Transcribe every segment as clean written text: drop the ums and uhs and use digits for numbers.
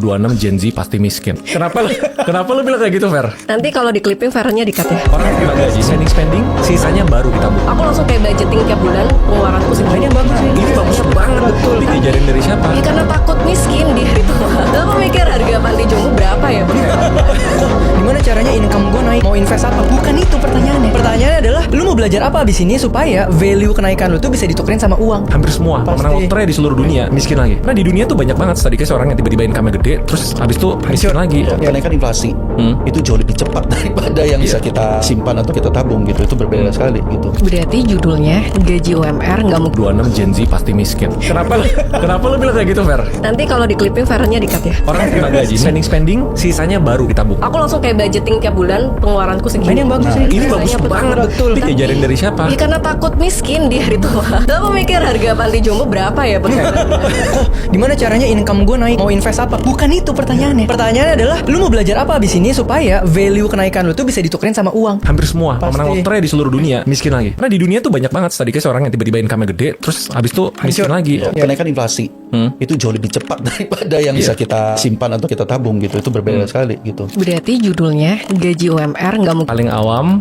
26 Gen Z pasti miskin. Kenapa lu bilang kayak gitu, Fer? Nanti kalau di clipping Farahnya di-cut ya. Orang terima gaji, spending, sisanya baru ditabung. Aku langsung kayak budgeting tiap bulan pengeluaranku segini. Ini bagus ya. Ini bagus banget, betul. Diajarin dari siapa? Ya karena takut miskin di hari tua. Aku mikir harga panti jompo berapa ya? Gimana caranya income gue naik? Mau invest apa? Bukan itu pertanyaannya. Pertanyaannya adalah, lu mau belajar apa abis ini supaya value kenaikan lu tuh bisa ditukerin sama uang? Hampir semua Pasti. pemenang lotre di seluruh dunia miskin lagi. Karena di dunia tuh banyak banget tadi kayak orang yang tiba-tiba income-nya gede, terus habis itu miskin lagi. Kenaikan inflasi itu jauh lebih cepat daripada yang bisa kita simpan atau kita tabung gitu. Itu berbeda sekali gitu. Berarti judulnya gaji UMR nggak mau. 26 Gen Z pasti miskin. Kenapa lu bilang kayak gitu, Fer? Nanti kalau di clipping Farahnya di-cut ya. Orang terima gaji, spending, sisanya baru ditabung. Aku langsung kayak budgeting tiap bulan pengeluaranku segini. Ini yang bagus ya. Ini bagus banget, betul. Diajarin dari siapa? Ya karena takut miskin di hari tua. Aku mikir harga panti jompo berapa ya? Gimana caranya income gue naik? Mau invest apa? Bukan itu pertanyaannya. Pertanyaannya adalah, lu mau belajar apa abis ini supaya value kenaikan lu tuh bisa ditukerin sama uang? Hampir semua Pasti. pemenang lotre di seluruh dunia miskin lagi. Karena di dunia tuh banyak banget tadi kayak orang yang tiba-tiba income-nya gede, terus habis itu miskin lagi. Kenaikan inflasi itu jauh lebih cepat daripada yang bisa kita simpan atau kita tabung gitu. Itu berbeda sekali gitu. Berarti judulnya gaji UMR nggak mau. Paling awam,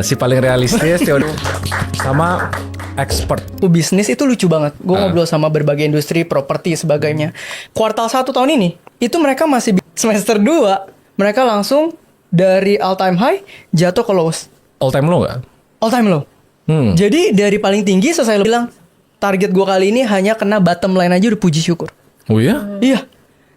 si paling realistis sama expert. Bisnis itu lucu banget. Gue ngobrol sama berbagai industri, properti, sebagainya. Kuartal 1 tahun ini, itu mereka masih semester 2, mereka langsung dari all time high jatuh ke lowest. All time low gak? All time low. Jadi dari paling tinggi selesai lo bilang, target gue kali ini hanya kena bottom line aja udah puji syukur. Oh iya? Iya.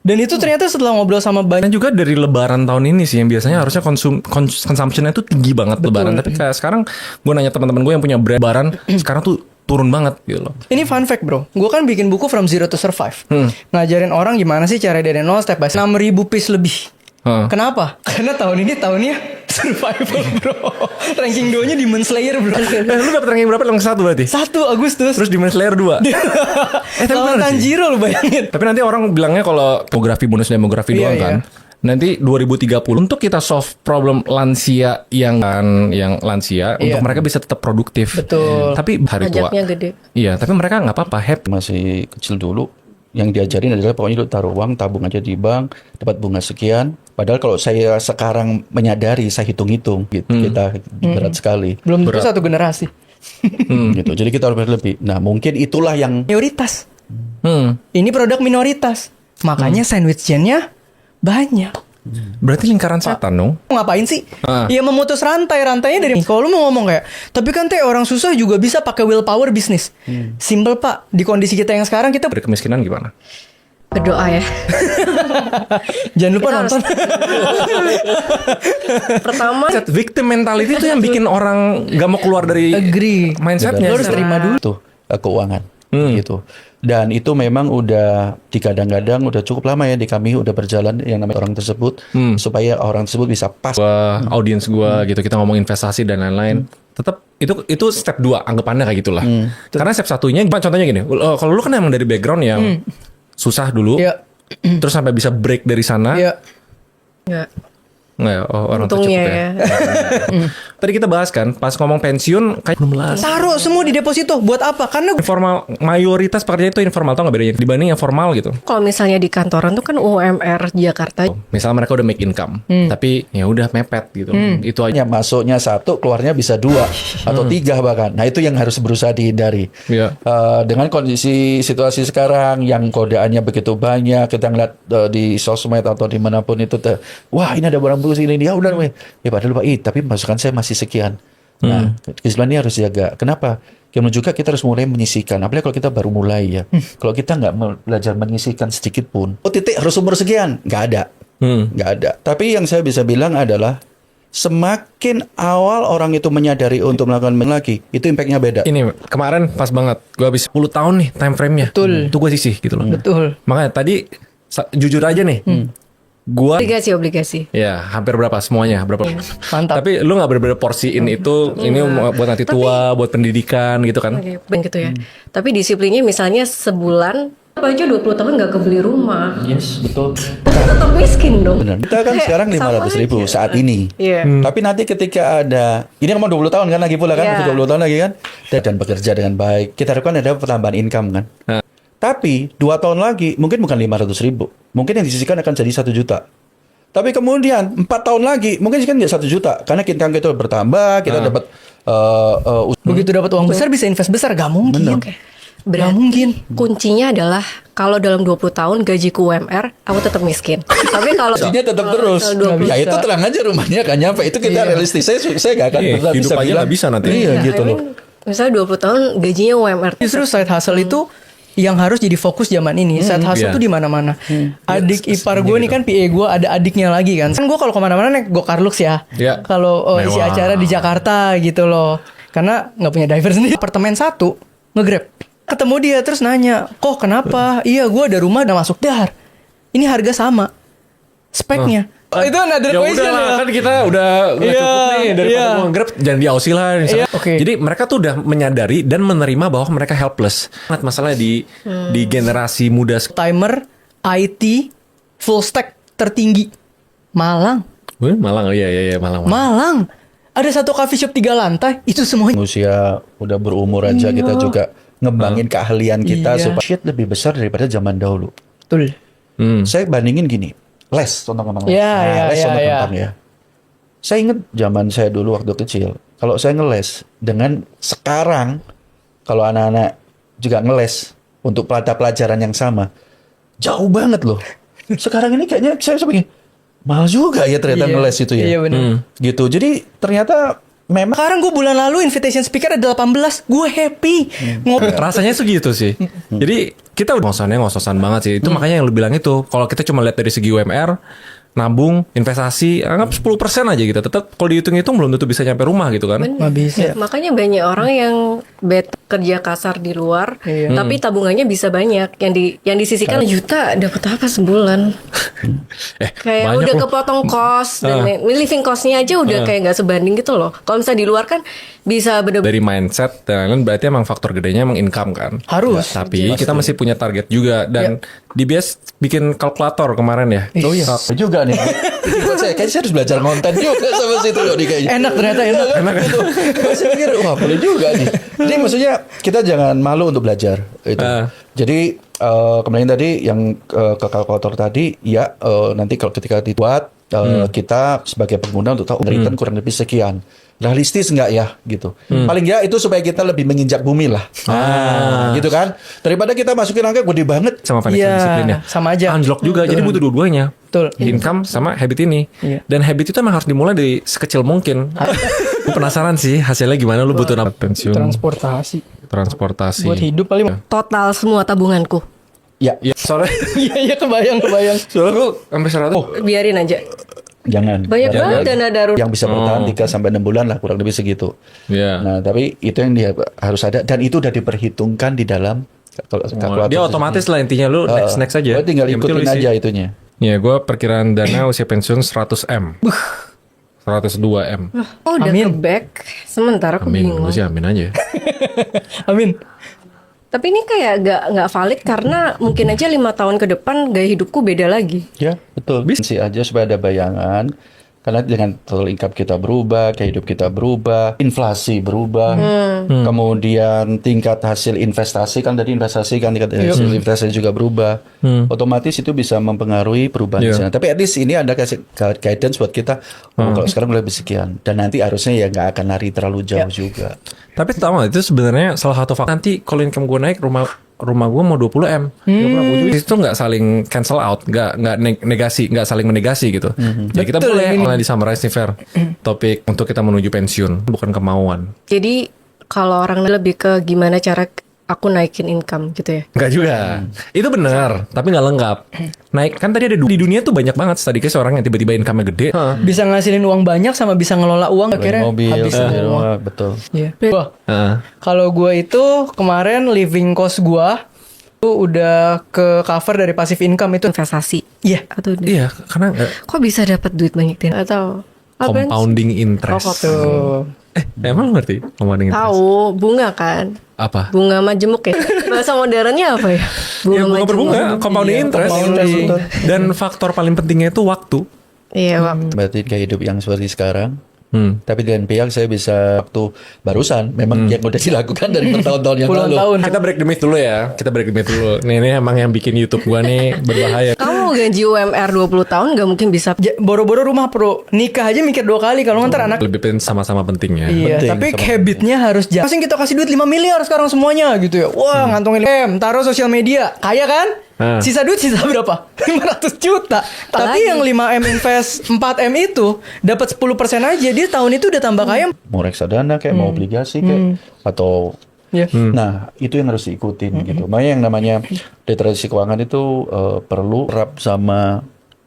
Dan itu ternyata setelah ngobrol sama banyak. Dan juga dari lebaran tahun ini sih yang biasanya harusnya consumption-nya tuh tinggi banget. Betul. Lebaran. Tapi kayak sekarang gue nanya teman-teman gue yang punya brand lebaran sekarang tuh turun banget gitu loh. Ini fun fact bro, gue kan bikin buku From Zero to Survive. Ngajarin orang gimana sih cara dari nol step by step. 6.000 piece lebih. Kenapa? Karena tahun ini tahunnya survival bro. Ranking 2-nya Demon Slayer bro. Lu dapet ranking berapa? Yang 1 berarti? 1 Agustus. Terus Demon Slayer 2. Tapi Lawan bener sih. Tanjiro lu bayangin. Tapi nanti orang bilangnya kalau demografi bonus demografi Iya, doang kan. Nanti 2030 untuk kita solve problem lansia yang lansia untuk mereka bisa tetap produktif. Betul. Tapi hari tua. Pajaknya gede. Iya, tapi mereka nggak apa-apa, happy. Masih kecil dulu, yang diajarin adalah pokoknya lu taruh uang, tabung aja di bank, dapat bunga sekian. Padahal kalau saya sekarang menyadari, saya hitung-hitung gitu. Kita berat sekali. Belum tentu satu generasi. Gitu. Jadi kita harus lebih. Nah, mungkin itulah yang Minoritas. Ini produk minoritas. Makanya sandwich gen-nya banyak. Berarti lingkaran setan dong. Ngapain sih? Ya memutus rantainya dari. Kalau lu mau ngomong kayak, tapi kan teh orang susah juga bisa pakai willpower bisnis. Simple pak. Di kondisi kita yang sekarang kita Dari kemiskinan gimana? Berdoa ya. jangan lupa Kita nonton. Pertama Set victim mentality itu yang bikin orang nggak mau keluar dari Agree. mindsetnya. Lu harus terima dulu. tuh keuangan gitu. Dan itu memang udah digadang-gadang udah cukup lama ya di kami udah berjalan yang namanya orang tersebut supaya orang tersebut bisa pas. Audiens gua gitu kita ngomong investasi dan lain-lain. Tetap itu step 2 anggapannya kayak gitulah. Karena step 1-nya contohnya gini. Kalau lu kan emang dari background yang susah dulu. Iya. Terus sampai bisa break dari sana. Iya. nggak. Nggak ya, orang tuh Untungnya cukup ya. Tadi kita bahas kan, pas ngomong pensiun kayak 16. Taruh semua di deposito. Buat apa? Karena Informal, mayoritas pekerja itu informal, tau nggak bedanya dibanding yang formal gitu. Kalau misalnya di kantoran tuh kan UMR Jakarta. Misalnya mereka udah make income, tapi ya udah mepet gitu. Itu aja. Masuknya 1, keluarnya bisa 2 atau 3 bahkan. Nah itu yang harus berusaha dihindari. Iya. Dengan kondisi situasi sekarang yang kodeannya begitu banyak, kita ngeliat di sosmed atau dimanapun itu, wah ini ada barang bagus ini, ya udah, ya padahal lupa, tapi masukan saya masih sekian. Nah, kesimpulan ini harus jaga. Kenapa? Kemudian juga kita harus mulai menyisihkan. Apalagi kalau kita baru mulai ya. Kalau kita nggak belajar menyisihkan sedikit pun, titik harus umur sekian, nggak ada. Nggak ada. Tapi yang saya bisa bilang adalah semakin awal orang itu menyadari untuk melakukan lagi, itu impactnya beda. Ini kemarin pas banget, gue habis 10 tahun nih time frame-nya. Betul. Itu gue sisih gitu loh. betul. Makanya tadi jujur aja nih, gue Obligasi. ya hampir berapa semuanya berapa. Mantap. Tapi lu nggak bener-bener porsiin itu, ini buat nanti tua, buat pendidikan gitu kan. Oke, gitu ya. Tapi disiplinnya misalnya sebulan apa aja 20 tahun nggak kebeli rumah. Yes, betul. Tetap miskin dong. Benar. Kita kan sekarang 500.000 saat ini. Iya. Tapi nanti ketika ada, ini kan mau 20 tahun kan lagi pula kan, Iya. 20 tahun lagi kan, dan bekerja dengan baik. Kita harapkan ada pertambahan income kan. Tapi 2 tahun lagi mungkin bukan 500.000, mungkin yang disisihkan akan jadi 1 juta. Tapi kemudian 4 tahun lagi mungkin kan nggak 1 juta karena income kita bertambah, kita dapat Begitu dapat uang besar bisa invest besar, gak mungkin. Gak mungkin. Kuncinya adalah kalau dalam 20 tahun gajiku UMR, aku tetap miskin. Tapi kalau gajinya tetap terus. kalau 20 Ya itu terang aja rumahnya kan nyampe. Itu kita realistis. Saya gak akan pernah hidup bisa aja bilang nggak bisa nanti. Iya Nah, gitu I loh. mean, misalnya 20 tahun gajinya UMR. Justru side hustle itu yang harus jadi fokus zaman ini. Side hustle iya. tuh di mana-mana. Adik ipar gue nih kan PA gue ada adiknya lagi kan. Kan gue kalau kemana-mana naik Gokar Lux ya. Iya. Kalau isi Mewah. acara di Jakarta gitu loh. Karena nggak punya driver sendiri. Apartemen 1 nge-grab. Ketemu dia terus nanya, kok kenapa? Iya gue ada rumah udah masuk dar. Ini harga sama. Speknya. Oh, itu another Ya question udah lah, ya. kan kita udah nggak Iya, cukup nih daripada iya. gua nge-grab, jangan di Aussie lah. misalnya. Iya, oke. Jadi mereka tuh udah menyadari dan menerima bahwa mereka helpless. Masalahnya di generasi muda. Timer, IT, full stack tertinggi. Malang. Wih, Malang, iya Malang. Malang. Ada satu coffee shop 3 lantai. Itu semuanya. Usia udah berumur aja kita juga ngembangin keahlian kita Iya. supaya shit lebih besar daripada zaman dahulu. Betul. Saya bandingin gini, les contoh gampang les. Iya, iya, les iya, contoh iya. gampang ya. Saya ingat zaman saya dulu waktu kecil, kalau saya ngeles dengan sekarang kalau anak-anak juga ngeles untuk pelajaran yang sama, jauh banget loh. Sekarang ini kayaknya saya sebagai mahal juga ya ternyata Iya. ngeles itu ya. Iya benar. Gitu. Jadi ternyata memang Sekarang gue bulan lalu invitation speaker ada 18. Gue happy. Rasanya segitu sih. Jadi kita udah ngos-ngosan banget sih. Itu makanya yang lu bilang itu. Kalau kita cuma lihat dari segi UMR, nabung, investasi, anggap 10% aja gitu. Tetap kalau dihitung-hitung belum tentu bisa nyampe rumah gitu kan. Nggak bisa. Makanya banyak orang yang kerja kasar di luar, Iya. tapi tabungannya bisa banyak. Yang disisihkan juta dapat apa sebulan? Kayak banyak udah loh. kepotong kos dan living costnya aja udah kayak nggak sebanding gitu loh. Kalau misalnya di luar kan bisa bener-bener Dari mindset dan lain-lain berarti emang faktor gedenya emang income kan. Harus. Tapi kita masih punya target juga dan di BS bikin kalkulator kemarin ya. Oh iya. juga nih. Kayaknya saya harus belajar konten juga sama situ loh nih kayaknya. Enak ternyata enak. Enak gitu. Saya pikir wah boleh juga nih. Jadi maksudnya kita jangan malu untuk belajar itu. Jadi kemarin tadi yang ke kalkulator tadi ya nanti kalau ketika dibuat kita sebagai pengguna untuk tahu return kurang lebih sekian. Realistis nggak ya gitu. Paling nggak itu supaya kita lebih menginjak bumi lah. Gitu kan. Daripada kita masukin angka gede banget. Sama financial Iya, discipline ya. sama aja. Anjlok juga. Jadi butuh dua-duanya. Betul. Income sama habit ini. Iya. Dan habit itu emang harus dimulai dari sekecil mungkin. Gue penasaran sih hasilnya gimana lu butuh pensiun, transportasi. Buat hidup paling. total semua tabunganku. Ya, Ya, soalnya Iya kebayang. soalnya gue sampai 100. Biarin aja. jangan. Banyak banget dana darurat. Yang bisa bertahan 3 sampai 6 bulan lah kurang lebih segitu. Iya. Nah, tapi itu yang dia harus ada dan itu udah diperhitungkan di dalam kalkulator. Dia otomatis lah intinya lu next aja. Lo tinggal Yang penting ikutin lu isi. aja itunya. Ya, gue perkiraan dana usia pensiun 100M. 102M. Oh udah Amin. ke back. Sementara aku Amin, bingung. gue sih amin aja. Amin. Tapi ini kayak nggak valid karena mungkin aja 5 tahun ke depan gaya hidupku beda lagi. Ya, betul. Isi aja supaya ada bayangan. Karena dengan total income kita berubah, gaya hidup kita berubah, inflasi berubah, kemudian tingkat hasil investasi kan tadi investasi kan tingkat hasil investasi juga berubah. Otomatis itu bisa mempengaruhi perubahan di sana. Tapi at least ini ada kasih guidance buat kita. Oh, kalau sekarang mulai sekian dan nanti harusnya ya nggak akan lari terlalu jauh juga. Tapi tahu nggak, itu sebenarnya salah satu faktor. Nanti kalau income gue naik, rumah gue mau 20M. Itu nggak saling cancel out, nggak negasi, nggak saling menegasi gitu. Jadi kita Betul, boleh ini. mulai di summarize nih Fer. Topik untuk kita menuju pensiun, bukan kemauan. Jadi kalau orang lebih ke gimana cara aku naikin income gitu ya. Enggak juga. Itu benar, tapi nggak lengkap. Naik kan tadi ada di dunia tuh banyak banget tadi kayak seorang yang tiba-tiba income-nya gede. Bisa ngasilin uang banyak sama bisa ngelola uang akhirnya Mobil, habis semua. betul. Iya. Wah, Heeh. kalau gue itu kemarin living cost gue itu udah ke cover dari passive income itu. Investasi. Iya. Atau Iya, karena kok bisa dapat duit banyak din? Atau apaan sih? compounding interest. Tuh. Emang lu ngerti compounding interest? Tahu bunga kan? Apa? Bunga majemuk ya. Bahasa modernnya apa ya? Ya, bunga berbunga, compounding interest. compounding. Dan faktor paling pentingnya itu waktu. Iya, waktu. Berarti gaya hidup yang seperti sekarang. Tapi dengan pihak saya bisa waktu barusan memang yang udah dilakukan dari bertahun-tahun yang Puluhan lalu. tahun. Kita break the myth dulu ya. Kita break the myth dulu. Ini emang yang bikin YouTube gua nih berbahaya. Kamu gaji UMR 20 tahun nggak mungkin bisa. Boro-boro rumah pro, nikah aja mikir 2 kali kalau ntar anak. Lebih sama-sama pentingnya. Iya, Penting, tapi sama-sama. habitnya harus jalan. Masing kita kasih duit 5 miliar sekarang semuanya gitu ya. Wah, ngantongin taruh sosial media. Kaya kan? Sisa duit sisa berapa? 500 juta. Tapi lagi? yang 5M invest 4M itu dapat 10% aja, dia tahun itu udah tambah kaya. Mau reksadana kayak mau obligasi kayak atau Ya. nah itu yang harus diikutin gitu. Makanya yang namanya literasi keuangan itu perlu rap sama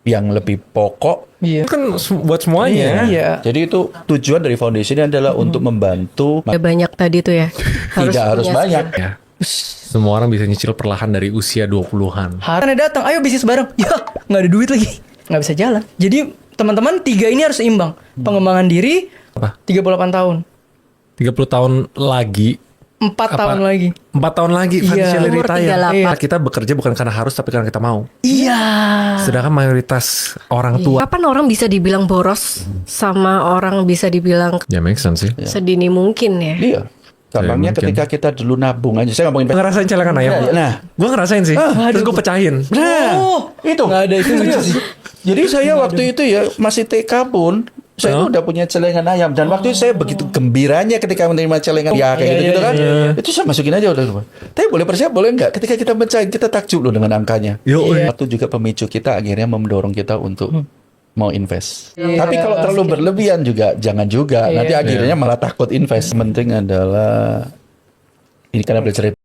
yang lebih pokok. Iya. Itu kan buat semuanya. Iya. Jadi itu tujuan dari foundation ini adalah untuk membantu. Ada banyak tadi tuh ya. Tidak harus punya banyak. Ya. Semua orang bisa nyicil perlahan dari usia 20-an. Karena datang, ayo bisnis bareng. Ya, nggak ada duit lagi. Nggak bisa jalan. Jadi teman-teman 3 ini harus seimbang. Pengembangan diri Apa? 38 tahun. 30 tahun lagi. 4 tahun lagi. 4 tahun lagi Iya. financially Umur retire. 38. Iya. Kita bekerja bukan karena harus tapi karena kita mau. Iya. Sedangkan mayoritas orang tua Kapan orang bisa dibilang boros sama orang bisa dibilang ya make sense sih. sedini mungkin ya? Iya. Gampangnya mungkin. ketika kita dulu nabung aja. Saya ngomongin. Ngerasain celengan ayam. Nah. Gue ngerasain sih. Terus gue pecahin. Nah, itu. Nggak ada itu lucu sih. Jadi saya waktu itu ya masih TK pun saya tuh udah punya celengan ayam dan waktu itu saya begitu gembiranya ketika menerima celengan ya kayak gitu kan. Itu saya masukin aja udah. Tapi boleh persiap boleh enggak? Ketika kita pecahin kita takjub loh dengan angkanya. Yo, Itu juga pemicu kita akhirnya mendorong kita untuk mau invest. Tapi kalau terlalu berlebihan juga jangan juga. Nanti akhirnya malah takut invest. Penting adalah ini karena belajar dari